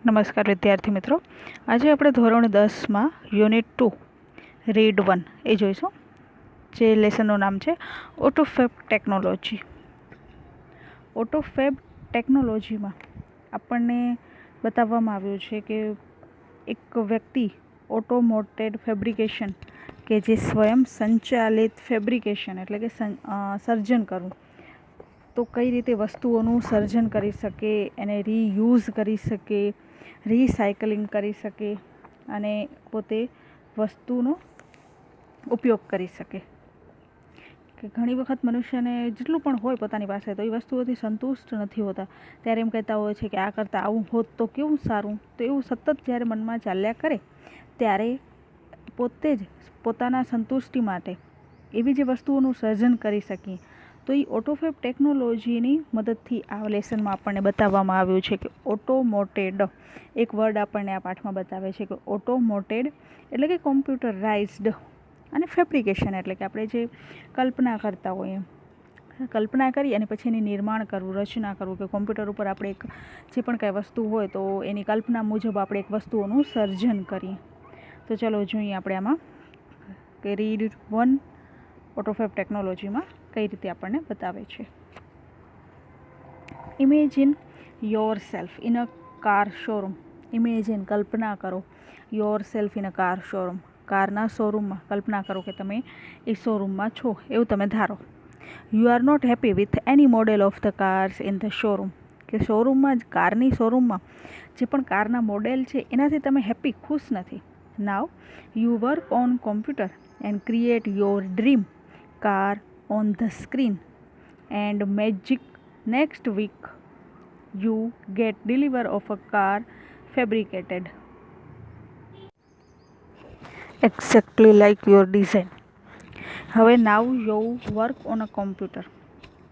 નમસ્કાર વિદ્યાર્થી મિત્રો, આજે આપણે ધોરણ 10માં યુનિટ 2 રીડ 1 એ જોઈશું, જે લેસનનું નામ છે ઓટોફેબ ટેકનોલોજી. ઓટોફેબ ટેકનોલોજીમાં આપણને બતાવવામાં આવ્યું છે કે એક વ્યક્તિ ઓટોમોટેડ ફેબ્રિકેશન, કે જે સ્વયં સંચાલિત ફેબ્રિકેશન એટલે કે સર્જન કરવું, તો કઈ રીતે વસ્તુઓનું સર્જન કરી શકે, એને રીયુઝ કરી શકે, રીસાયકલિંગ કરી શકે અને પોતે વસ્તુનો ઉપયોગ કરી શકે. કે ઘણી વખત મનુષ્યને જેટલું પણ હોય પોતાની પાસે, તો એ વસ્તુઓથી સંતુષ્ટ નથી હોતા. ત્યારે એમ કહેતા હોય છે કે આ કરતાં આવું હોત તો કેવું સારું. તો એવું સતત જ્યારે મનમાં ચાલ્યા કરે, ત્યારે પોતે જ પોતાના સંતુષ્ટિ માટે એવી જે વસ્તુઓનું સર્જન કરી શકીએ. તો એ ઓટોફેબ ટેકનોલોજીની મદદથી આ લેસનમાં આપણને બતાવવામાં આવ્યું છે કે ઓટોમોટેડ, એક વર્ડ આપણને આ પાઠમાં બતાવે છે કે ઓટોમોટેડ એટલે કે કોમ્પ્યુટરાઇઝ્ડ, અને ફેબ્રિકેશન એટલે કે આપણે જે કલ્પના કરતા હોઈએ, કલ્પના કરી અને પછી એની નિર્માણ કરવું, રચના કરવું, કે કોમ્પ્યુટર ઉપર આપણે એક જે પણ કાંઈ વસ્તુ હોય તો એની કલ્પના મુજબ આપણે એક વસ્તુઓનું સર્જન કરીએ. તો ચલો જોઈએ આપણે આમાં કે રીડ 1 ઓટોફેબ ટેકનોલોજીમાં કઈ રીતે આપણને બતાવે છે. Imagine yourself in a car showroom. Imagine, કલ્પના કરો, yourself in a car showroom, કારના શોરૂમમાં. કલ્પના કરો કે તમે એ શોરૂમમાં છો, એવું તમે ધારો. You are not happy with any model of the cars in the showroom. કે શોરૂમમાં જ, કારની શોરૂમમાં જે પણ કારના મોડેલ છે એનાથી તમે હેપી, ખુશ નથી. Now you work on computer and create your dream car on the screen, and magic next week you get deliver of a car fabricated exactly like your design. હવે now you work on a computer,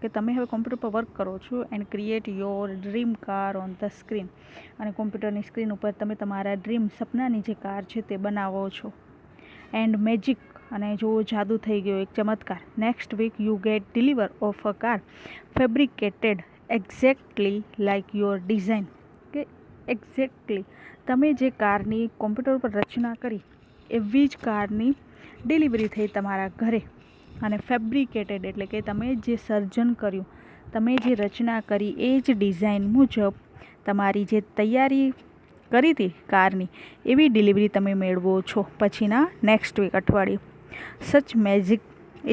કે તમે હવે computer પર work કરો છો, and create your dream car on the screen, અને કોમ્પ્યુટરની screen ઉપર તમે તમારા ડ્રીમ, સપનાની જે કાર છે તે બનાવો છો. એન્ડ મેજિક, અને જો જાદુ થઈ ગયો, એક ચમત્કાર. Next week you get deliver of a car fabricated exactly like your design. કે એક્ઝેક્ટલી તમે જે કારની કોમ્પ્યુટર પર રચના કરી એવી જ કારની ડિલિવરી થઈ તમારા ઘરે. અને ફેબ્રિકેટેડ એટલે કે તમે જે સર્જન કર્યું, તમે જે રચના કરી એ જ ડિઝાઇન મુજબ તમારી જે તૈયારી કરી હતી કારની, એવી ડિલિવરી તમે મેળવો છો પછીના નેક્સ્ટ વીક, અઠવાડિયે. Such magic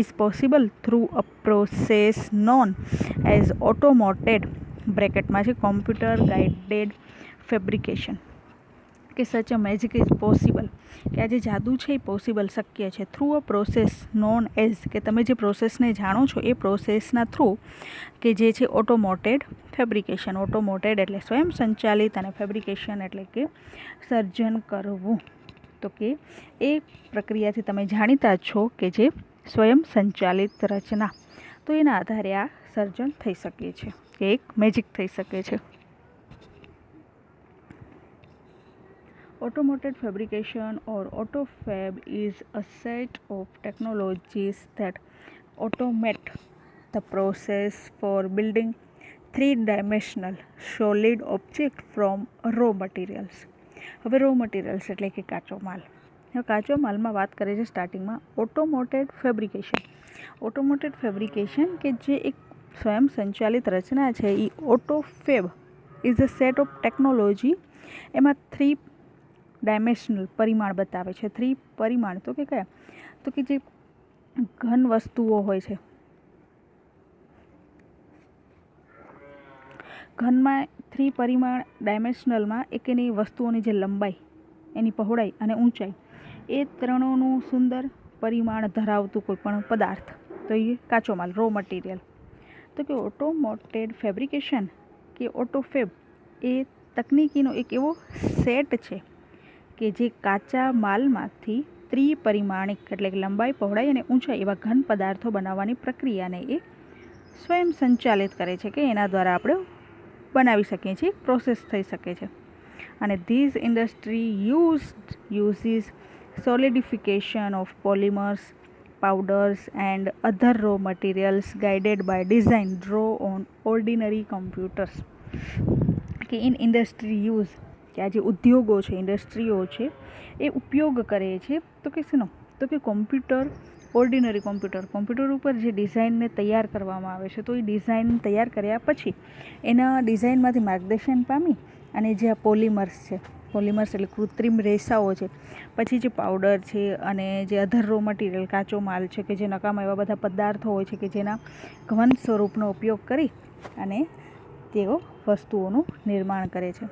is possible through a process known as automated, બ્રેકેટમાં છે કોમ્પ્યુટર ગાઇડેડ ફેબ્રિકેશન. કે સચ અ મેજિક ઇઝ પોસિબલ, કે આ જે જાદુ છે એ પોસિબલ, શક્ય છે. Through a process known as, કે તમે જે પ્રોસેસને જાણો છો એ પ્રોસેસના થ્રુ, કે જે છે ઓટોમોટેડ ફેબ્રિકેશન. ઓટોમોટેડ એટલે સ્વયં સંચાલિત, અને ફેબ્રિકેશન એટલે કે સર્જન કરવું. તો કે એ પ્રક્રિયાથી તમે જાણીતા છો કે જે સ્વયં સંચાલિત રચના, તો એના આધારે આ સર્જન થઈ શકે છે, કે એક મેજિક થઈ શકે છે. Automated fabrication or AutoFab is a set of technologies that automate the process for building three-dimensional solid object from raw materials. હવે રો મટીરિયલ્સ એટલે કે કાચો માલ. હવે કાચો માલમાં વાત કરે છે સ્ટાર્ટિંગમાં ઓટોમોટેડ ફેબ્રિકેશન. ઓટોમોટેડ ફેબ્રિકેશન કે જે એક સ્વયં સંચાલિત રચના છે, એ autofab is a set of technology. એમાં 3 ડાયમેન્શનલ પરિમાણ બતાવે છે. 3 પરિમાણ તો કે કયા? તો કે જે ઘન વસ્તુઓ હોય છે, ઘનમાં 3 પરિમાણ ડાયમેન્શનલમાં એક એની વસ્તુઓની જે લંબાઈ, એની પહોળાઈ અને ઊંચાઈ, એ ત્રણોનું સુંદર પરિમાણ ધરાવતું કોઈ પણ પદાર્થ, તો એ કાચો માલ, રો મટીરિયલ. તો કે ઓટોમોટેડ ફેબ્રિકેશન કે ઓટોફેબ એ તકનીકીનો એક એવો સેટ છે કે જે કાચા માલમાંથી ત્રિપરિમાણિક એટલે કે લંબાઈ, પહોળાઈ અને ઊંચાઈ એવા ઘન પદાર્થો બનાવવાની પ્રક્રિયાને એ સ્વયં સંચાલિત કરે છે, કે એના દ્વારા આપણે બનાવી શકીએ છીએ, પ્રોસેસ થઈ શકે છે. અને these industry uses solidification of polymers, powders and other raw materials guided by design draw on ordinary computers. કે ઇન ઇન્ડસ્ટ્રી યુઝ કે આ જે ઉદ્યોગો છે, ઇન્ડસ્ટ્રીઓ છે, એ ઉપયોગ કરે છે તો કે શેનો? તો કે કોમ્પ્યુટર, ઓર્ડિનરી કોમ્પ્યુટર ઉપર જે ડિઝાઇનને તૈયાર કરવામાં આવે છે, તો એ ડિઝાઇન તૈયાર કર્યા પછી એના ડિઝાઇનમાંથી માર્ગદર્શન પામી અને જે આ પોલિમર્સ છે, પોલિમર્સ એટલે કૃત્રિમ રેસાઓ છે, પછી જે પાવડર છે અને જે અધર રો મટીરિયલ, કાચો માલ છે કે જે નકામા એવા બધા પદાર્થો હોય છે કે જેના ઘન સ્વરૂપનો ઉપયોગ કરી અને તેઓ વસ્તુઓનું નિર્માણ કરે છે.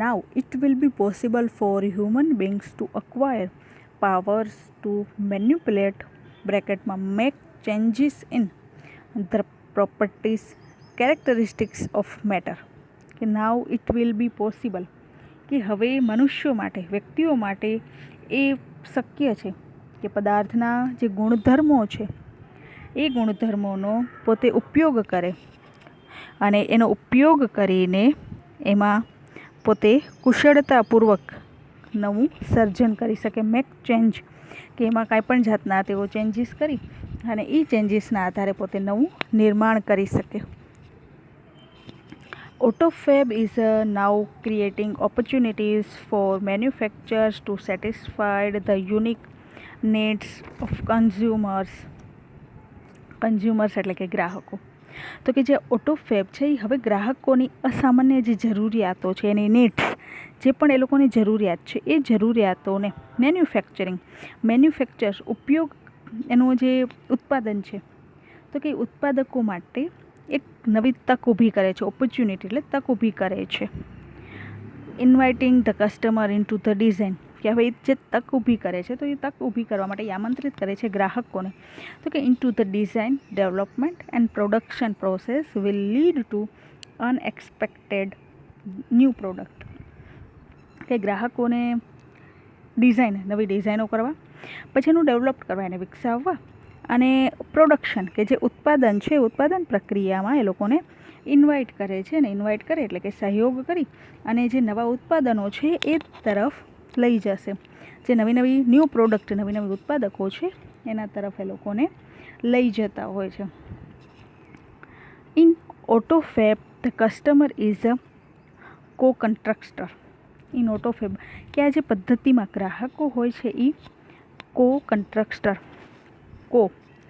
Now it will be possible for human beings to acquire powers to manipulate (make changes in the properties, characteristics of matter) કે now it will be possible કે હવે મનુષ્યો માટે, વ્યક્તિઓ માટે એ શક્ય છે કે પદાર્થના જે ગુણધર્મો છે એ ગુણધર્મોનો પોતે ઉપયોગ કરે અને એનો ઉપયોગ કરીને એમાં પોતે કુશળતાપૂર્વક નવું સર્જન કરી શકે. મેક ચેન્જ કે એમાં કાંઈ પણ જાતના તેઓ ચેન્જીસ કરી અને એ ચેન્જીસના આધારે પોતે નવું નિર્માણ કરી શકે. AutoFab is now creating opportunities for manufacturers to satisfy the unique needs of consumers એટલે કે ગ્રાહકો. તો કે જે ઓટોફેબ છે એ હવે ગ્રાહકોની અસામાન્ય જે જરૂરિયાતો છે, એની નીડ્સ, જે પણ એ લોકોની જરૂરિયાત છે એ જરૂરિયાતોને મેન્યુફેક્ચર્સ ઉપયોગ, એનું જે ઉત્પાદન છે તો કે ઉત્પાદકો માટે એક નવી તક ઊભી કરે છે. ઓપોર્ચ્યુનિટી એટલે તક ઊભી કરે છે. Inviting the customer in to the design કે હવે જે તક ઊભી કરે છે તો એ તક ઊભી કરવા માટે આમંત્રિત કરે છે ગ્રાહકોને. તો કે in to the design, development and production process will lead to unexpected new product. કે ગ્રાહકોને નવી ડિઝાઇનો કરવા, પછી એનું ડેવલપ કરવા, એને વિકસાવવા અને પ્રોડક્શન કે જે ઉત્પાદન છે, ઉત્પાદન પ્રક્રિયામાં એ લોકોને ઇન્વાઇટ કરે છે. ને ઇન્વાઇટ કરે એટલે કે સહયોગ કરી અને જે નવા ઉત્પાદનો છે એ તરફ લઈ જશે. જે નવી ન્યૂ પ્રોડક્ટ, નવી ઉત્પાદકો છે એના તરફ એ લોકોને લઈ જતા હોય છે. In AutoFab the customer is a co-constructor. In AutoFab કે આ જે પદ્ધતિમાં ગ્રાહકો હોય છે એ co-constructor,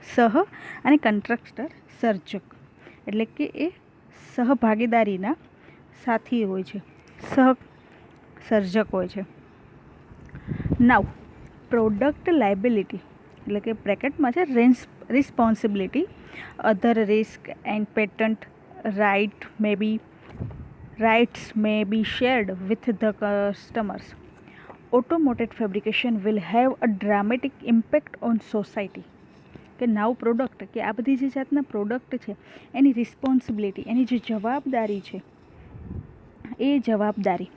સહ અને કન્સ્ટ્રક્ટર સર્જક એટલે કે એ સહભાગીદારીના સાથી હોય છે, સર્જક હોય છે. નાવ પ્રોડક્ટ લાયબિલિટી એટલે કે બ્રેકેટમાં છે responsibility, other risk and patent rights may be shared with the customers. Automated fabrication will have a dramatic impact on society. કે નાવ પ્રોડક્ટ કે આ બધી જે જાતના પ્રોડક્ટ છે એની રિસ્પોન્સિબિલિટી, એની જે જવાબદારી છે એ જવાબદારી,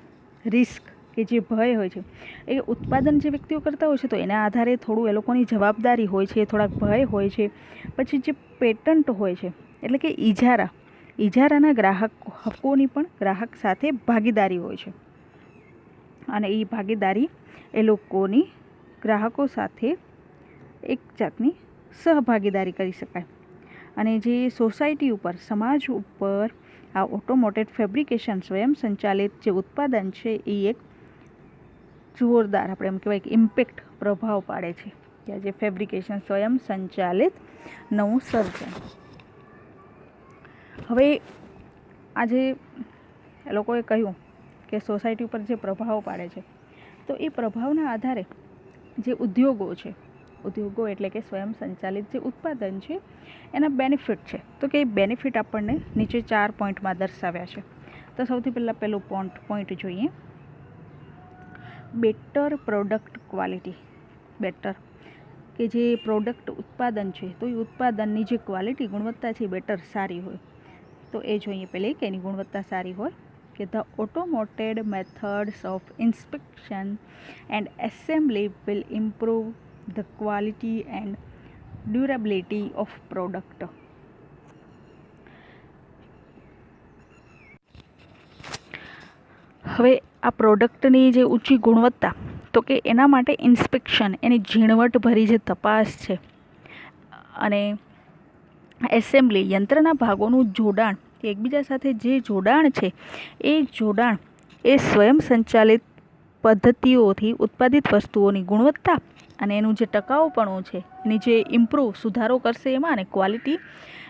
રિસ્ક કે જે ભય હોય છે એ ઉત્પાદન જે વ્યક્તિઓ કરતા હોય છે તો એના આધારે થોડું એ લોકોની જવાબદારી હોય છે, થોડાક ભય હોય છે. પછી જે પેટન્ટ હોય છે એટલે કે ઇજારાના હકોની પણ ગ્રાહક સાથે ભાગીદારી હોય છે અને એ ભાગીદારી એ લોકોની ગ્રાહકો સાથે એક જાતની સહભાગીદારી કરી શકાય. અને જે સોસાયટી ઉપર, સમાજ ઉપર આ ઓટોમેટેડ ફેબ્રિકેશન, સ્વયં સંચાલિત જે ઉત્પાદન છે એ એક જોરદાર, આપણે એમ કહેવાય કે ઇમ્પેક્ટ, પ્રભાવ પાડે છે કે જે ફેબ્રિકેશન, સ્વયં સંચાલિત નવું સર્જન. હવે આજે એ લોકોએ કહ્યું કે સોસાયટી ઉપર જે પ્રભાવ પાડે છે તો એ પ્રભાવના આધારે જે ઉદ્યોગો એટલે કે સ્વયં સંચાલિત જે ઉત્પાદન છે એના બેનિફિટ છે. તો કે એ બેનિફિટ આપણને નીચે 4 પોઈન્ટમાં દર્શાવ્યા છે. તો સૌથી પહેલાં પહેલું પોઈન્ટ જોઈએ, બેટર પ્રોડક્ટ ક્વોલિટી. બેટર કે જે પ્રોડક્ટ ઉત્પાદન છે તો એ ઉત્પાદનની જે ક્વોલિટી, ગુણવત્તા છે એ બેટર, સારી હોય. તો એ જોઈએ પહેલે કે એની ગુણવત્તા સારી હોય. કે the automated methods of inspection and assembly will improve the quality and durability of product. હવે આ પ્રોડક્ટની જે ઊંચી ગુણવત્તા, તો કે એના માટે ઇન્સ્પેક્શન, એની ઝીણવટભરી જે તપાસ છે અને એસેમ્બલી, યંત્રના ભાગોનું જોડાણ, કે એકબીજા સાથે જે જોડાણ છે એ જોડાણ એ સ્વયં સંચાલિત પદ્ધતિઓથી ઉત્પાદિત વસ્તુઓની ગુણવત્તા અને એનું જે ટકાઉપણું છે એની જે સુધારો કરશે એમાં, અને ક્વોલિટી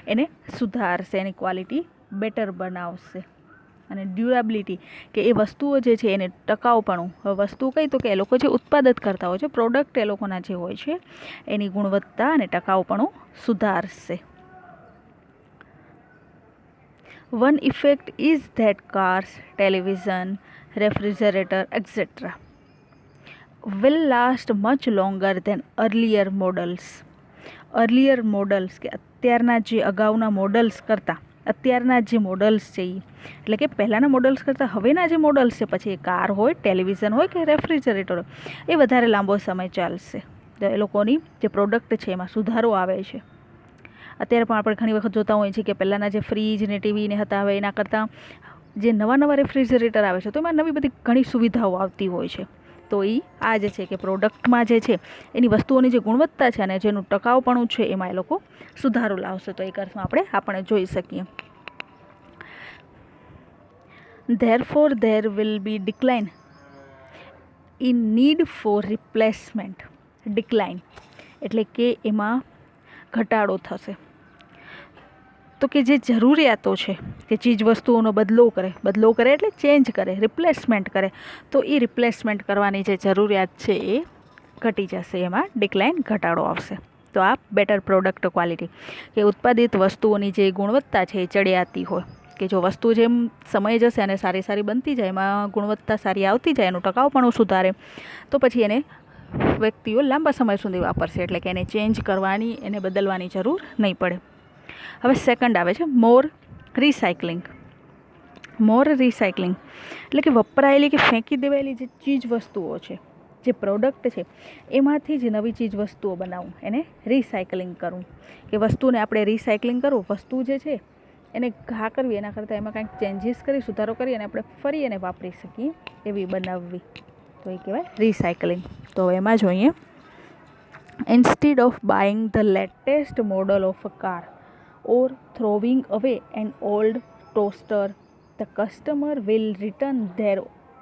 એને સુધારશે, એની ક્વોલિટી બેટર બનાવશે. અને ડ્યુરેબિલિટી કે એ વસ્તુઓ જે છે એને ટકાઉપણું. વસ્તુ કઈ તો કે એ લોકો જે ઉત્પાદન કરતા હોય છે, પ્રોડક્ટ એ લોકોના જે હોય છે એની ગુણવત્તા અને ટકાઉપણું સુધારશે. One effect is that cars, television, refrigerator, etc. will last much longer than earlier models. Earlier models કે અત્યારના જે અગાઉના મોડલ્સ કરતાં, અત્યારના જે મોડલ્સ છે એટલે કે પહેલાંના મોડલ્સ કરતાં હવેના જે મોડલ્સ છે, પછી એ કાર હોય, ટેલિવિઝન હોય કે રેફ્રિજરેટર હોય, એ વધારે લાંબો સમય ચાલશે. તો એ લોકોની જે પ્રોડક્ટ છે એમાં સુધારો આવે છે. અત્યારે પણ આપણે ઘણી વખત જોતા હોઈએ છીએ કે પહેલાંના જે ફ્રીજ ને ટીવી ને હતા, હવે એના કરતાં જે નવા રેફ્રિજરેટર આવે છે તો એમાં નવી બધી ઘણી સુવિધાઓ આવતી હોય છે. તો એ આ જે છે કે પ્રોડક્ટમાં જે છે એની વસ્તુઓની જે ગુણવત્તા છે અને જેનું ટકાઉપણું છે એમાં એ લોકો સુધારો લાવશે. તો એક અર્થમાં આપણે જોઈ શકીએ. Therefore there will be decline in need for replacement. Decline એટલે કે એમાં ઘટાડો થશે. તો કે જે જરૂરિયાતો છે કે ચીજ વસ્તુઓનો બદલો કરે એટલે ચેન્જ કરે, રિપ્લેસમેન્ટ કરે, તો એ રિપ્લેસમેન્ટ કરવાની જે જરૂરિયાત છે એ ઘટી જશે, એમાં ડિક્લાઇન ઘટાડો આવશે. તો આ બેટર પ્રોડક્ટ ક્વોલિટી કે ઉત્પાદિત વસ્તુઓની જે ગુણવત્તા છે એ ચડિયાતી હોય, કે જો વસ્તુ જેમ સમય જશે અને સારી બનતી જાય, એમાં ગુણવત્તા સારી આવતી જાય, એનું ટકાઉપણું સુધારે, તો પછી એને વ્યક્તિઓ લાંબા સમય સુધી વાપરશે, એટલે કે એને ચેન્જ કરવાની, એને બદલવાની જરૂર નહીં પડે. હવે સેકન્ડ આવે છે મોર રિસાયકલિંગ. એટલે કે વપરાયેલી કે ફેંકી દેવાયેલી જે ચીજ વસ્તુઓ છે, જે પ્રોડક્ટ છે, એમાંથી જ નવી ચીજ વસ્તુઓ બનાવવું, એને રિસાયકલિંગ કરવું. કે વસ્તુને આપણે રિસાયકલિંગ કરવું, વસ્તુ જે છે એને ઘા કરવી, એના કરતાં એમાં કંઈક ચેન્જીસ કરી, સુધારો કરી અને આપણે ફરી એને વાપરી શકીએ એવી બનાવવી, તો એ કહેવાય રિસાયકલિંગ. તો એમાં જોઈએ, instead of buying the latest model of a car or throwing away an old toaster, the customer will return their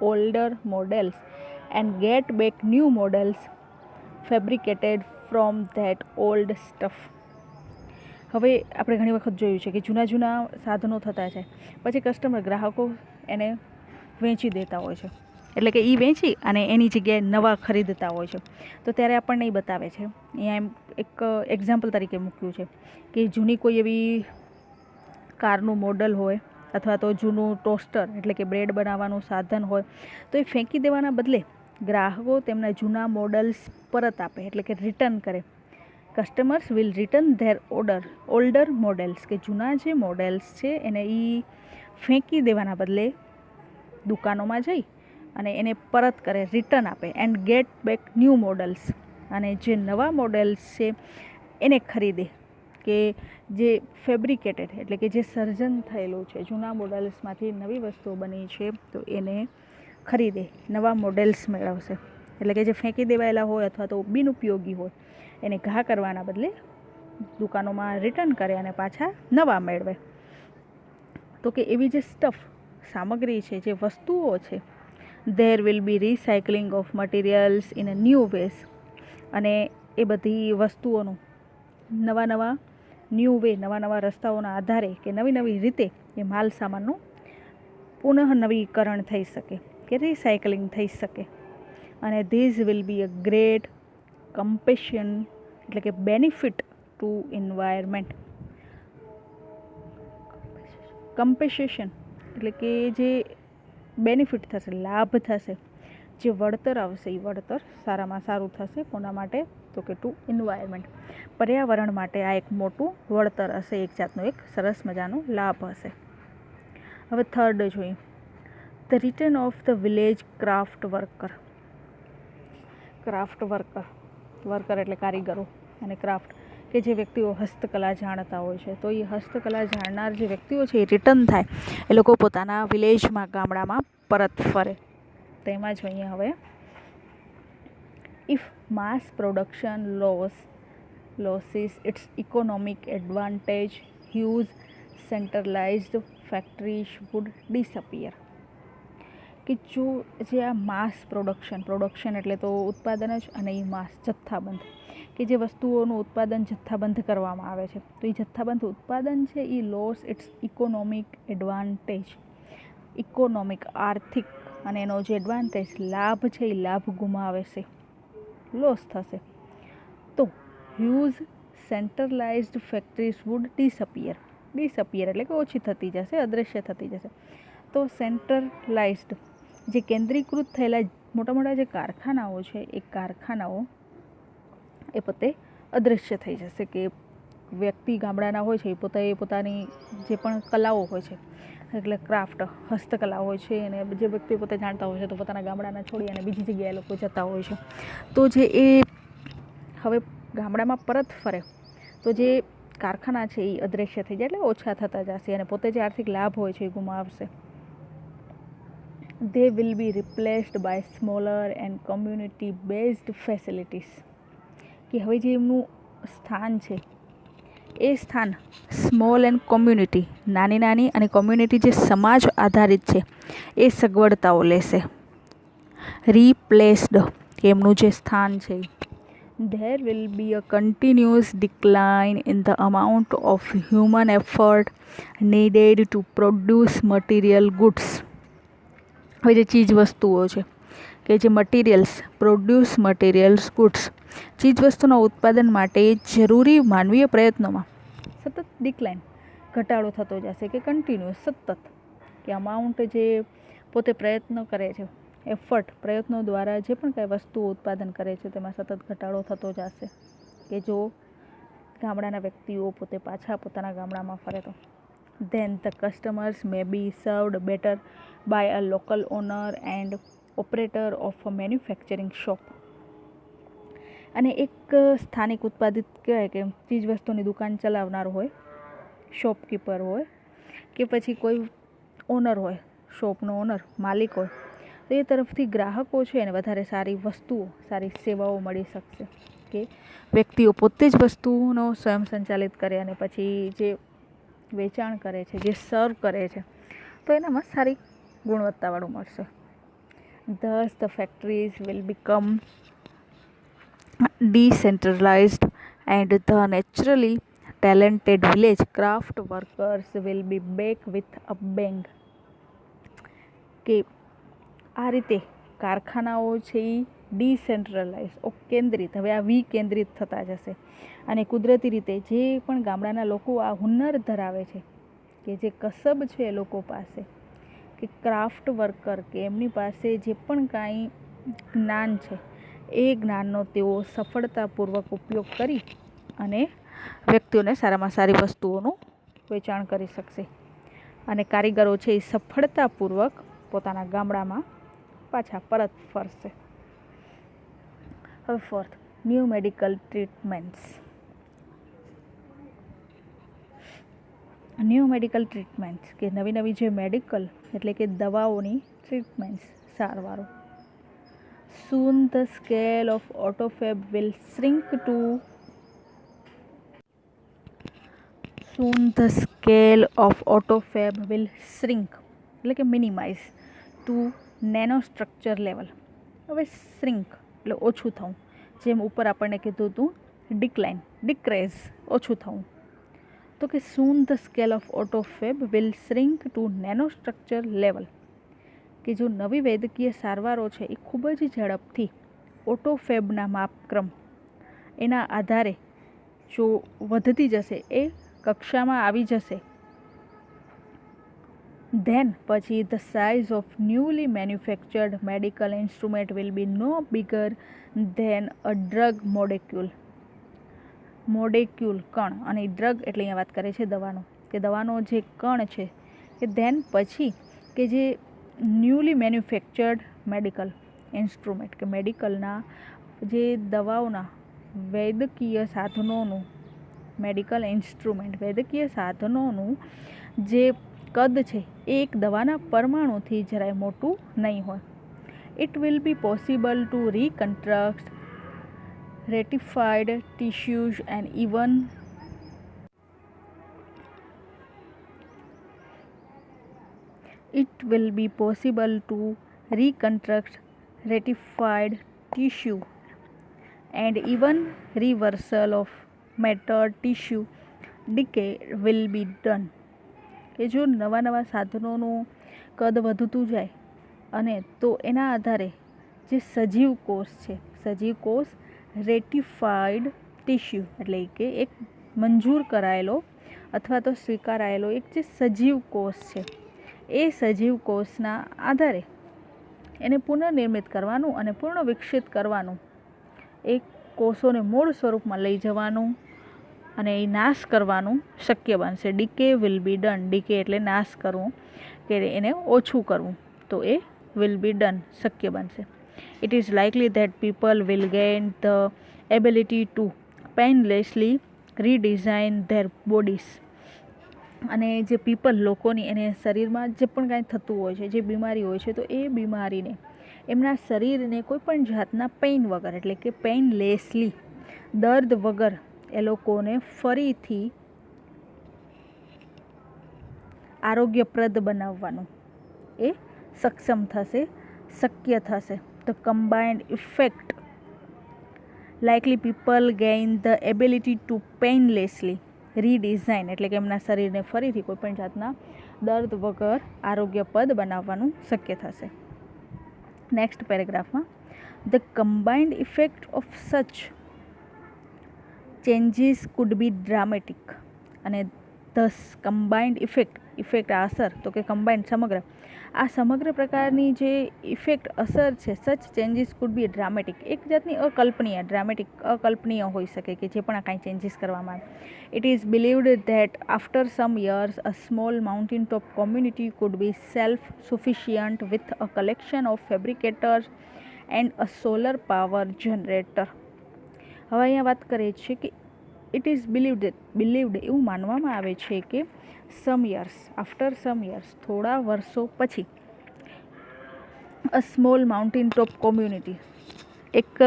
older models and get back new models fabricated from that old stuff. હવે આપણે ઘણી વખત જોયું છે કે જૂના સાધનો થતા છે, પછી ગ્રાહકો એને વેચી દેતા હોય છે, એટલે કે એ વેચી અને એની જગ્યાએ નવા ખરીદતા હોય છે. તો ત્યારે આપણને એ બતાવે છે, અહીંયા એમ એક એક્ઝામ્પલ તરીકે મૂક્યું છે કે જૂની કોઈ એવી કારનું મોડલ હોય અથવા તો જૂનું ટોસ્ટર એટલે કે બ્રેડ બનાવવાનું સાધન હોય, તો એ ફેંકી દેવાના બદલે ગ્રાહકો તેમના જૂના મોડલ્સ પરત આપે, એટલે કે રિટર્ન કરે. Customers will return there older models, કે જૂના જે મોડેલ્સ છે એને એ ફેંકી દેવાના બદલે દુકાનોમાં જઈ અને એને પરત કરે, રિટર્ન આપે, and get back new models, અને જે નવા મોડેલ્સ છે એને ખરીદે, કે જે ફેબ્રિકેટેડ એટલે કે જે સર્જન થયેલું છે, જૂના મોડલ્સમાંથી નવી વસ્તુઓ બની છે તો એને ખરીદે, નવા મોડેલ્સ મેળવશે. એટલે કે જે ફેંકી દેવાયેલા હોય અથવા તો બિનઉપયોગી હોય એને ઘા કરવાના બદલે દુકાનોમાં રિટર્ન કરે અને પાછા નવા મેળવે. તો કે એવી જે સામગ્રી છે, જે વસ્તુઓ છે, there will be recycling of materials in a new ways, અને એ બધી વસ્તુઓનું નવા રસ્તાઓના આધારે કે નવી રીતે એ માલ સામાનનું પુનઃનવીકરણ થઈ શકે કે રિસાયકલિંગ થઈ શકે. અને this will be a great compassion એટલે કે બેનિફિટ ટુ એન્વાયરમેન્ટ. કમ્પેસેશન એટલે કે જે બેનિફિટ થશે, લાભ થશે, જે વળતર આવશે એ વળતર સારામાં સારું થશે. કોના માટે? તો કે ટુ એન્વાયરમેન્ટ, પર્યાવરણ માટે આ એક મોટું વળતર હશે, એક જાતનો એક સરસ મજાનો લાભ હશે. હવે થર્ડ જોઈએ, the return of the village craft worker. Worker એટલે કારીગરો, અને ક્રાફ્ટ કે જે વ્યક્તિઓ હસ્તકલા જાણતા હોય છે, તો એ હસ્તકલા જાણનાર જે વ્યક્તિઓ છે એ રિટર્ન થાય, એ લોકો પોતાના વિલેજમાં, ગામડામાં પરત ફરે. તેમાં જોઈએ હવે, if mass production loses its economic advantage, huge centralized factories would disappear. કે કે જે આ માસ પ્રોડક્શન એટલે તો ઉત્પાદન જ, અને એ માસ જથ્થાબંધ, કે જે વસ્તુઓનું ઉત્પાદન જથ્થાબંધ કરવામાં આવે છે, તો એ જથ્થાબંધ ઉત્પાદન છે એ loss its economic advantage, economic આર્થિક, અને એનો જે એડવાન્ટેજ લાભ છે એ લાભ ગુમાવે છે, લોસ થશે. તો huge centralised factories would disappear એટલે કે ઓછી થતી જશે, અદૃશ્ય થતી જશે. તો સેન્ટ્રલાઇઝ્ડ જે કેન્દ્રીકૃત થયેલા મોટા મોટા જે કારખાનાઓ છે એ કારખાનાઓ એ પોતે અદૃશ્ય થઈ જશે, કે વ્યક્તિ ગામડાના હોય છે એ પોતે પોતાની જે પણ કલાઓ હોય છે, એટલે ક્રાફ્ટ હસ્તકલા હોય છે, અને જે વ્યક્તિ પોતે જાણતા હોય છે તો પોતાના ગામડાના છોડી અને બીજી જગ્યાએ લોકો જતા હોય છે. તો જે એ હવે ગામડામાં પરત ફરે તો જે કારખાના છે એ અદૃશ્ય થઈ જાય, એટલે ઓછા થતા જશે, અને પોતે જે આર્થિક લાભ હોય છે એ ગુમાવશે. They will be replaced by smaller and community based facilities, કે હવે જે એમનું સ્થાન છે એ સ્થાન સ્મોલ એન્ડ કોમ્યુનિટી, નાની અને કોમ્યુનિટી જે સમાજ આધારિત છે એ સગવડતાઓ લેશે. રિપ્લેસ્ડ, કે એમનું જે સ્થાન છે, there will be a continuous decline in the amount of human effort needed to produce material goods. હવે જે ચીજ વસ્તુઓ છે, કે જે મટીરિયલ્સ ગુડ્સ, ચીજ વસ્તુના ઉત્પાદન માટે જરૂરી માનવીય પ્રયત્નોમાં સતત ડિક્લાઇન, ઘટાડો થતો જશે, કે કન્ટિન્યુઅસ સતત, કે અમાઉન્ટ જે પોતે પ્રયત્નો કરે છે, પ્રયત્નો દ્વારા જે પણ કાંઈ વસ્તુઓ ઉત્પાદન કરે છે તેમાં સતત ઘટાડો થતો જશે. કે જો ગામડાના વ્યક્તિઓ પોતે પાછા પોતાના ગામડામાં ફરે તો then the customers may be served better by a local owner and operator of a manufacturing shop. અને એક સ્થાનિક ઉત્પાદિત કહેવાય કે ચીજ વસ્તુની દુકાન ચલાવનાર હોય, શોપકીપર હોય, કે પછી કોઈ ઓનર હોય, શોપનો ઓનર, માલિક હોય, તો એ તરફથી ગ્રાહકો છે એને વધારે સારી વસ્તુઓ, સારી સેવાઓ મળી શકશે. કે વ્યક્તિઓ પોતે જ વસ્તુનો સ્વયં સંચાલિત કરે અને પછી જે વેચાણ કરે છે, જે સર્વ કરે છે, તો એનામાં સારી ગુણવત્તાવાળું મળશે. Thus the factories will become decentralized and the naturally talented village craft workers will be back with a bang. કે આ રીતે કારખાનાઓ છે એ ડિસેન્ટ્રલાઇઝ, કેન્દ્રિત, હવે આ વિકેન્દ્રિત થતા જશે, અને કુદરતી રીતે જે પણ ગામડાના લોકો આ હુનર ધરાવે છે, કે જે કસબ છે એ લોકો પાસે, કે ક્રાફ્ટ વર્કર, કે એમની પાસે જે પણ કાંઈ જ્ઞાન છે એ જ્ઞાનનો તેઓ સફળતાપૂર્વક ઉપયોગ કરી અને વ્યક્તિઓને સારામાં સારી વસ્તુઓનું વેચાણ કરી શકશે, અને કારીગરો છે એ સફળતાપૂર્વક પોતાના ગામડામાં પાછા પરત ફરશે. હવે ફોર્થ, ન્યૂ મેડિકલ ટ્રીટમેન્ટ્સ. કે નવી જે મેડિકલ એટલે કે દવાઓની ટ્રીટમેન્ટ્સ, સારવારો. Soon the scale of autophagy will shrink એટલે કે મિનિમાઇઝ ટુ નેનોસ્ટ્રક્ચર લેવલ. હવે શ્રિંક એટલે ઓછું થવું, જેમ ઉપર આપણને કીધું હતું ડિક્રેઝ, ઓછું થવું. તો કે soon the scale of autophagy will shrink to nanostructure level, કે જો નવી વૈદ્યકીય સારવારો છે એ ખૂબ જ ઝડપથી ઓટોફેબના માપક્રમ એના આધારે જો વધતી જશે, એ કક્ષામાં આવી જશે, then પછી the size of newly manufactured medical instrument will be no bigger than a drug molecule, કણ, અને ડ્રગ એટલે અહીંયા વાત કરે છે દવાનો, કે દવાનો જે કણ છે, કે then પછી કે જે ન્યૂલી મેન્યુફેક્ચર્ડ મેડિકલ ઇન્સ્ટ્રુમેન્ટ, કે મેડિકલના જે દવાઓના વૈદ્યકીય સાધનોનું, મેડિકલ ઇન્સ્ટ્રુમેન્ટ વૈદ્યકીય સાધનોનું જે કદ છે એ એક દવાના પરમાણુથી જરાય મોટું નહીં હોય. It will be possible to reconstruct ratified tissues and even reconstruct ratified tissue and even reversal of matter tissue decay will be done. કે જો નવા નવા સાધનોનું કદ વધતું જાય અને તો એના આધારે જે સજીવ કોષ છે, સજીવ કોષ રેટિફાઈડ ટિશ્યુ એટલે કે એક મંજૂર કરાયેલો અથવા તો સ્વીકારાયેલો એક જે સજીવ કોષ છે, એ સજીવ કોષના આધારે એને પુનર્નિર્મિત કરવાનું અને પૂર્ણ વિકસિત કરવાનું, એ કોષોને મૂળ સ્વરૂપમાં લઈ જવાનું અને એ નાશ કરવાનું શક્ય બનશે. Decay will be done. Decay એટલે નાશ કરવું કે એને ઓછું કરવું, તો એ will be done, શક્ય બનશે. It is likely that people will gain the ability to painlessly redesign their bodies. અને જે પીપલ લોકોની એને શરીરમાં જે પણ કાંઈ થતું હોય છે, જે બીમારી હોય છે, તો એ બીમારીને એમના શરીરને કોઈ પણ જાતના પેઇન વગર એટલે કે પેઇનલેસલી, દર્દ વગર એ લોકોને ફરીથી આરોગ્યપ્રદ બનાવવાનું એ સક્ષમ થશે, શક્ય થશે. The combined effect likely people gain the ability to painlessly redesign એટલે કે એમના શરીરને ફરીથી કોઈપણ જાતના દર્દ વગર આરોગ્યપદ બનાવવાનું શક્ય થશે. નેક્સ્ટ પેરેગ્રાફમાં the combined effect of such changes could be dramatic. અને ધસ કમ્બાઇન્ડ ઇફેક્ટ આ અસર, તો કે કમ્બાઇન્ડ સમગ્ર, આ સમગ્ર પ્રકારની જે ઇફેક્ટ અસર છે, સચ ચેન્જીસ કુડ બી ડ્રામેટિક, એક જાતની અકલ્પનીય, ડ્રામેટિક અકલ્પનીય હોઈ શકે કે જે પણ આ કાંઈ ચેન્જીસ કરવામાં આવે. It is believed that after some years a small mountain top community could be self sufficient with a collection of fabricators and a solar power generator. હવે અહીંયા વાત કરીએ છીએ કે ઇટ ઇઝ બિલીવડ એવું માનવામાં આવે છે કે સમ યર્સ, આફ્ટર સમ યર્સ, થોડા વર્ષો પછી, અ સ્મોલ માઉન્ટેન ટોપ કોમ્યુનિટી, એક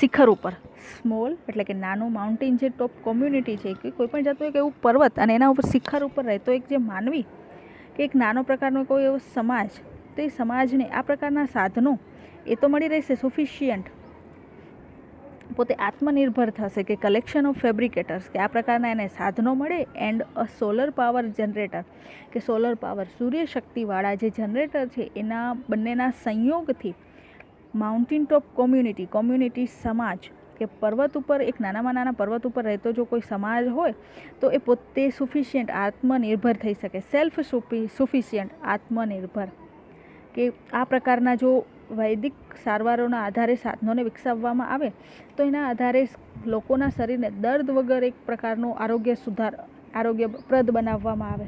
શિખર ઉપર, સ્મોલ એટલે કે નાનું, માઉન્ટેન જે ટોપ કોમ્યુનિટી છે કે કોઈ પણ જાતનું એક એવું પર્વત અને એના ઉપર શિખર ઉપર રહેતો એક જે માનવી કે એક નાનો પ્રકારનો કોઈ એવો સમાજ, તો એ સમાજને આ પ્રકારના સાધનો એ તો મળી રહેશે સફિશિયન્ટ, પોતે આત્મનિર્ભર થશે કે કલેક્શન ઓફ ફેબ્રિકેટર્સ કે આ પ્રકારના એને સાધનો મળે, and a solar power generator કે સોલર પાવર સૂર્યશક્તિવાળા જે જનરેટર છે એના બંનેના સંયોગથી માઉન્ટેન ટોપ કોમ્યુનિટી સમાજ કે પર્વત ઉપર, એક નાનામાં નાના પર્વત ઉપર રહેતો જો કોઈ સમાજ હોય તો એ પોતે સફિશિયન્ટ આત્મનિર્ભર થઈ શકે, સેલ્ફ સફિશિયન્ટ આત્મનિર્ભર, કે આ પ્રકારના જો વૈદિક સારવારોના આધારે સાધનોને વિકસાવવામાં આવે તો એના આધારે લોકોના શરીરને દર્દ વગર એક પ્રકારનું આરોગ્યપ્રદ બનાવવામાં આવે.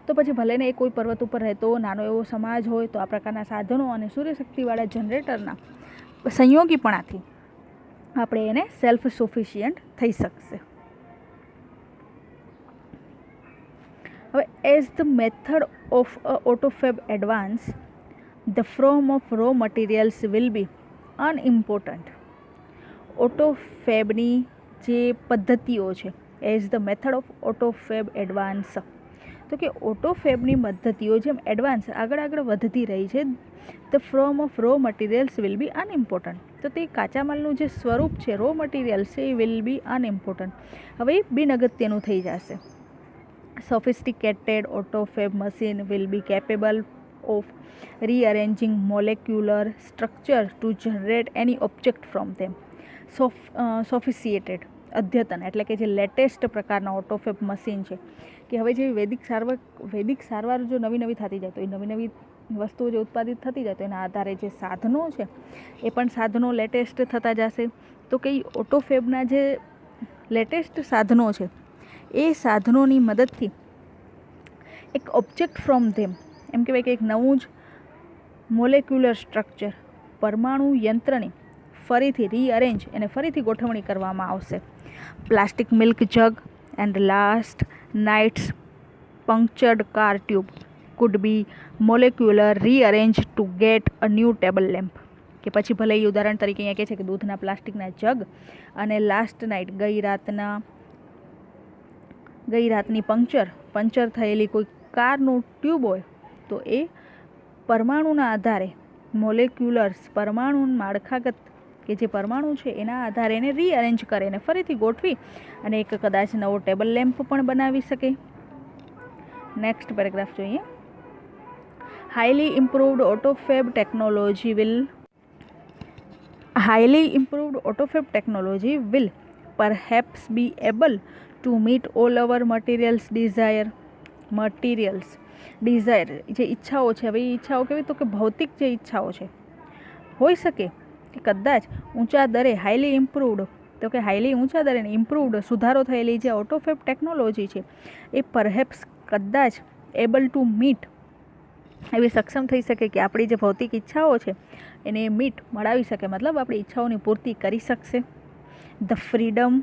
તો પછી ભલે ને એ કોઈ પર્વત ઉપર રહેતો નાનો એવો સમાજ હોય તો આ પ્રકારના સાધનો અને સૂર્યશક્તિવાળા જનરેટરના સંયોગીપણાથી આપણે એને સેલ્ફ સફિશિયન્ટ થઈ શકશે. હવે as the method of autofab advance, the form of raw materials will be unimportant. ઓટોફેબની જે પદ્ધતિઓ છે, as the method of autofab advance, તો કે ઓટોફેબની પદ્ધતિઓ જેમ એડવાન્સ આગળ વધતી રહી છે, the form of raw materials will be unimportant, તો તે કાચા માલનું જે સ્વરૂપ છે, રો મટીરિયલ્સ છે, એ વિલ બી અનઇમ્પોર્ટન્ટ, હવે બિન અગત્યનું થઈ જશે. Sophisticated autofab machine will be capable of rearranging molecular structure to generate any object from them. Sophisticated અદ્યતન એટલે કે જે લેટેસ્ટ પ્રકારના ઓટોફેબ મશીન છે, કે હવે જે વૈદિક સારવાર જો નવી થતી જાય તો એ નવી વસ્તુઓ જે ઉત્પાદિત થતી જાય તો એના આધારે જે સાધનો છે એ પણ સાધનો લેટેસ્ટ થતા જશે. તો કે ઓટોફેબના જે લેટેસ્ટ સાધનો છે એ સાધનોની મદદથી એક ઓબ્જેક્ટ ફ્રોમ ધેમ, એમ કહેવાય કે એક નવું જ મોલેક્યુલર સ્ટ્રક્ચર, પરમાણુ યંત્રની ફરીથી રીઅરેન્જ એને ફરીથી ગોઠવણી કરવામાં આવશે. Plastic milk jug and last night's punctured car tube could be molecular rearrange to get a new table lamp, કે પછી ભલે એ ઉદાહરણ તરીકે અહીંયા કહે છે કે દૂધના પ્લાસ્ટિકના જગ અને લાસ્ટ નાઇટ ગઈ રાતની પંક્ચર થયેલી કોઈ કારનું ટ્યુબ હોય તો એ પરમાણુના આધારે મોલેક્યુલર્સ પરમાણુ માળખાગત કે જે પરમાણુ છે એના આધારે એને રીઅરેન્જ કરે અને ફરીથી ગોઠવી અને એક કદાચ નવો ટેબલ લેમ્પ પણ બનાવી શકે. નેક્સ્ટ પેરેગ્રાફ જોઈએ. Highly improved autofab technology will perhaps be able to meet all our materials desire. જે ઈચ્છાઓ છે, હવે એ ઈચ્છાઓ કેવી, તો કે ભૌતિક જે ઈચ્છાઓ છે હોઈ શકે કે કદાચ ઊંચા દરે હાઈલી ઇમ્પ્રુવડ, તો કે હાઈલી ઊંચા દરે ઇમ્પ્રુવડ સુધારો થયેલી જે ઓટોફેબ ટેકનોલોજી છે એ પરહેપ્સ કદાચ એબલ ટુ મીટ એવી સક્ષમ થઈ શકે કે આપણી જે ભૌતિક ઈચ્છાઓ છે એને મીટ મળાવી શકે, મતલબ આપણી ઈચ્છાઓની પૂર્તિ કરી શકશે. The freedom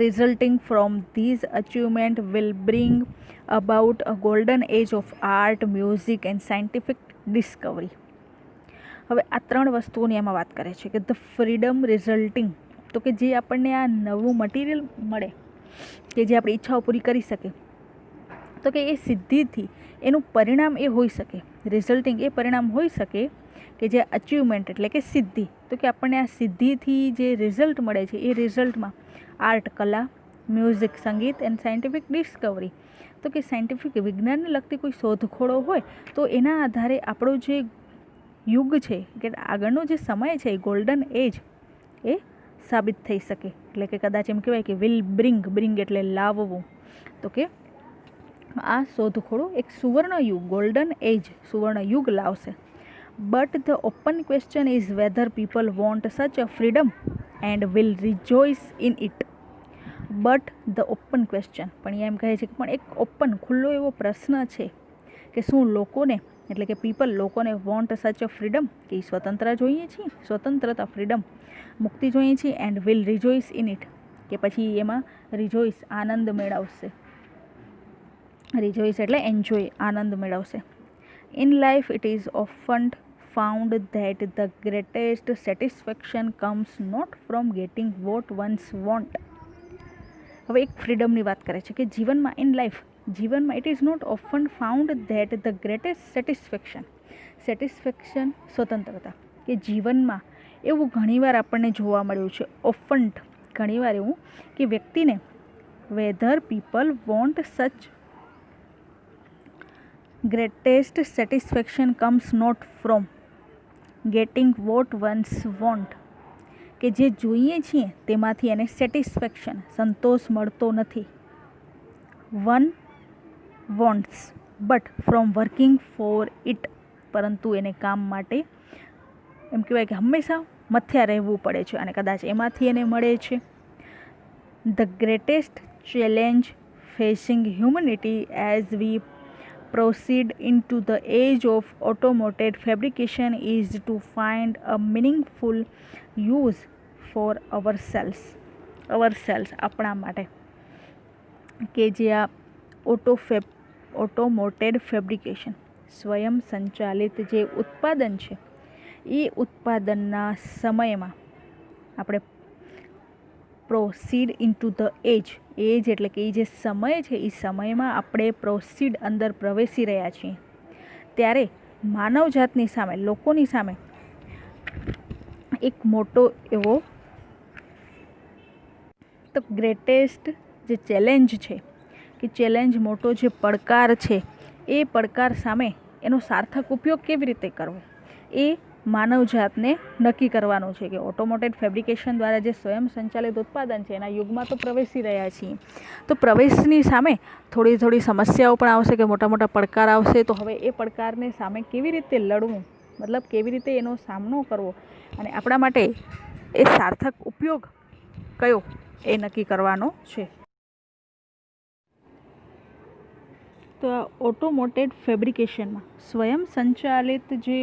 resulting from these achievements will bring about a golden age of art, music and scientific discovery. હવે આ ત્રણ વસ્તુઓની એમાં વાત કરે છે કે ધ ફ્રીડમ રિઝલ્ટિંગ, તો કે જે આપણને આ નવું મટીરિયલ મળે કે જે આપણી ઈચ્છાઓ પૂરી કરી શકે, તો કે એ સિદ્ધિથી એનું પરિણામ એ હોઈ શકે, રિઝલ્ટિંગ એ પરિણામ હોઈ શકે કે જે અચીવમેન્ટ એટલે કે સિદ્ધિ, તો કે આપણને આ સિદ્ધિથી જે રિઝલ્ટ મળે છે એ રિઝલ્ટમાં આર્ટ કલા, મ્યુઝિક સંગીત એન્ડ સાયન્ટિફિક ડિસ્કવરી, તો કે સાયન્ટિફિક વિજ્ઞાનને લગતી કોઈ શોધખોળો હોય તો એના આધારે આપણો જે યુગ છે કે આગળનો જે સમય છે ગોલ્ડન એજ એ સાબિત થઈ શકે. એટલે કે કદાચ એમ કહેવાય કે વિલ બ્રિંગ એટલે લાવવું, તો કે આ શોધખોળો એક સુવર્ણ યુગ, ગોલ્ડન એજ સુવર્ણ યુગ લાવશે. But the open question is whether people want such a freedom and will rejoice in it. But the open question, પણ અહીંયા એમ કહે છે કે પણ એક ઓપન ખુલ્લો એવો પ્રશ્ન છે કે શું લોકોને એટલે કે લોકોને વોન્ટ સચ અ ફ્રીડમ કે સ્વતંત્રતા જોઈએ છીએ, સ્વતંત્રતા ફ્રીડમ મુક્તિ જોઈએ છીએ, and will rejoice in it કે પછી એમાં રિજોઇસ આનંદ મેળવશે, રિજોઇસ એટલે એન્જોય આનંદ મેળવશે. In life it is often found that the greatest satisfaction comes not from getting what one's want. હવે એક ફ્રીડમની વાત કરે છે કે જીવનમાં ઇન લાઈફ, જીવનમાં it is not often found that the greatest satisfaction સ્વતંત્રતા, કે જીવનમાં એવું ઘણીવાર આપણને જોવા મળ્યું છે, ઓફન ઘણીવાર એવું કે વ્યક્તિને whether people want such greatest satisfaction comes not from getting what one's want, કે જે જોઈએ છીએ તેમાંથી એને સેટિસ્ફેક્શન સંતોષ મળતો નથી. One wants but from working four it, પરંતુ એને કામ માટે એમ કહેવાય કે હંમેશા મથ્યા રહેવું પડે છે અને કદાચ એમાંથી એને મળે છે. The greatest challenge facing humanity as V proceed into the age of automated fabrication is to find a meaningful use for ourselves આપણા માટે, કે જે આ ઓટોમોટેડ ફેબ્રિકેશન સ્વયં સંચાલિત જે ઉત્પાદન છે એ ઉત્પાદનના સમયમાં આપણે પ્રોસીડ ઇન્ટુ ધ એજ એટલે કે એ જે સમય છે એ સમયમાં આપણે પ્રોસીડ અંદર પ્રવેશી રહ્યા છીએ ત્યારે માનવજાતની સામે, લોકોની સામે એક મોટો એવો તો ગ્રેટેસ્ટ જે ચેલેન્જ છે કે ચેલેન્જ મોટો જે પડકાર છે એ પડકાર સામે એનો સાર્થક ઉપયોગ કેવી રીતે કરવો એ માનવજાતને નક્કી કરવાનું છે. કે ઓટોમોટેડ ફેબ્રિકેશન દ્વારા જે સ્વયં સંચાલિત ઉત્પાદન છે એના યુગમાં તો પ્રવેશી રહ્યા છીએ, તો પ્રવેશની સામે થોડી સમસ્યાઓ પણ આવશે કે મોટા પડકાર આવશે, તો હવે એ પડકારને સામે કેવી રીતે લડવું, મતલબ કેવી રીતે એનો સામનો કરવો અને આપણા માટે એ સાર્થક ઉપયોગ કયો એ નક્કી કરવાનો છે. તો આ ઓટોમોટેડ ફેબ્રિકેશનમાં સ્વયં સંચાલિત જે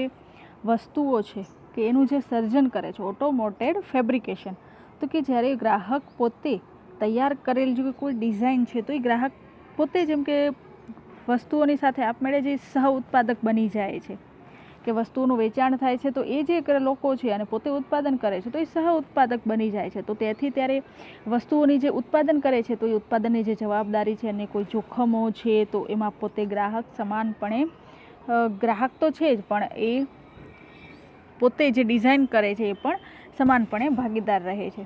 વસ્તુઓ છે કે એનું જે સર્જન કરે છે ઓટોમોટેડ ફેબ્રિકેશન, તો કે જ્યારે ગ્રાહક પોતે તૈયાર કરેલ જો કોઈ ડિઝાઇન છે તો એ ગ્રાહક પોતે જેમ કે વસ્તુઓની સાથે આપમેળે જે સહ ઉત્પાદક બની જાય છે કે વસ્તુઓનું વેચાણ થાય છે તો એ જે લોકો છે અને પોતે ઉત્પાદન કરે છે તો એ સહ ઉત્પાદક બની જાય છે. તો તેથી ત્યારે વસ્તુઓની જે ઉત્પાદન કરે છે તો એ ઉત્પાદનની જે જવાબદારી છે અને કોઈ જોખમો છે તો એમાં પોતે ગ્રાહક સમાનપણે ગ્રાહક તો છે જ, પણ એ પોતે જે ડિઝાઇન કરે છે એ પણ સમાનપણે ભાગીદાર રહે છે.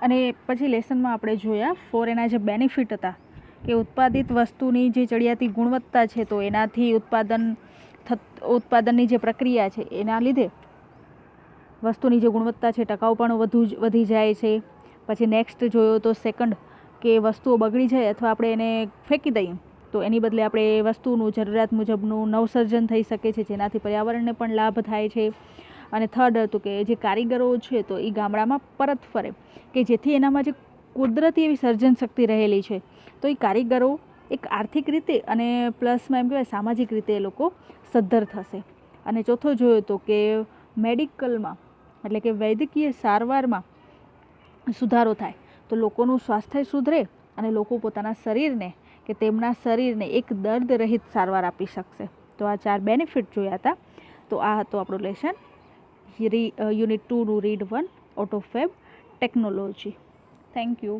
અને પછી લેસનમાં આપણે જોયા 4 એના જે બેનિફિટ હતા કે ઉત્પાદિત વસ્તુની જે ચડિયાતી ગુણવત્તા છે, તો એનાથી ઉત્પાદનની જે પ્રક્રિયા છે એના લીધે વસ્તુની જે ગુણવત્તા છે ટકાઉપણું વધી જાય છે. પછી નેક્સ્ટ જોયો તો સેકન્ડ, કે વસ્તુઓ બગડી જાય અથવા આપણે એને ફેંકી દઈએ તો એની બદલે આપણે એ વસ્તુનું જરૂરિયાત મુજબનું નવસર્જન થઈ શકે છે, જેનાથી પર્યાવરણને પણ લાભ થાય છે. અને થર્ડ હતું કે જે કારીગરો છે તો એ ગામડામાં પરત ફરે, કે જેથી એનામાં જે કુદરતી એવી સર્જન શક્તિ રહેલી છે તો એ કારીગરો એક આર્થિક રીતે અને પ્લસમાં એમ કહેવાય સામાજિક રીતે એ લોકો સદ્ધર થશે. અને ચોથો જોયો તો કે મેડિકલમાં એટલે કે વૈદ્યકીય સારવારમાં સુધારો થાય તો લોકોનું સ્વાસ્થ્ય સુધરે અને લોકો પોતાના શરીરને કે તેમના શરીરને એક દર્દ રહિત સારવાર આપી શકશે. તો આ 4 બેનિફિટ જોયા હતા. તો આ હતો આપણું લેસન યુનિટ 2નું read 1 AutoFab technology. Thank you.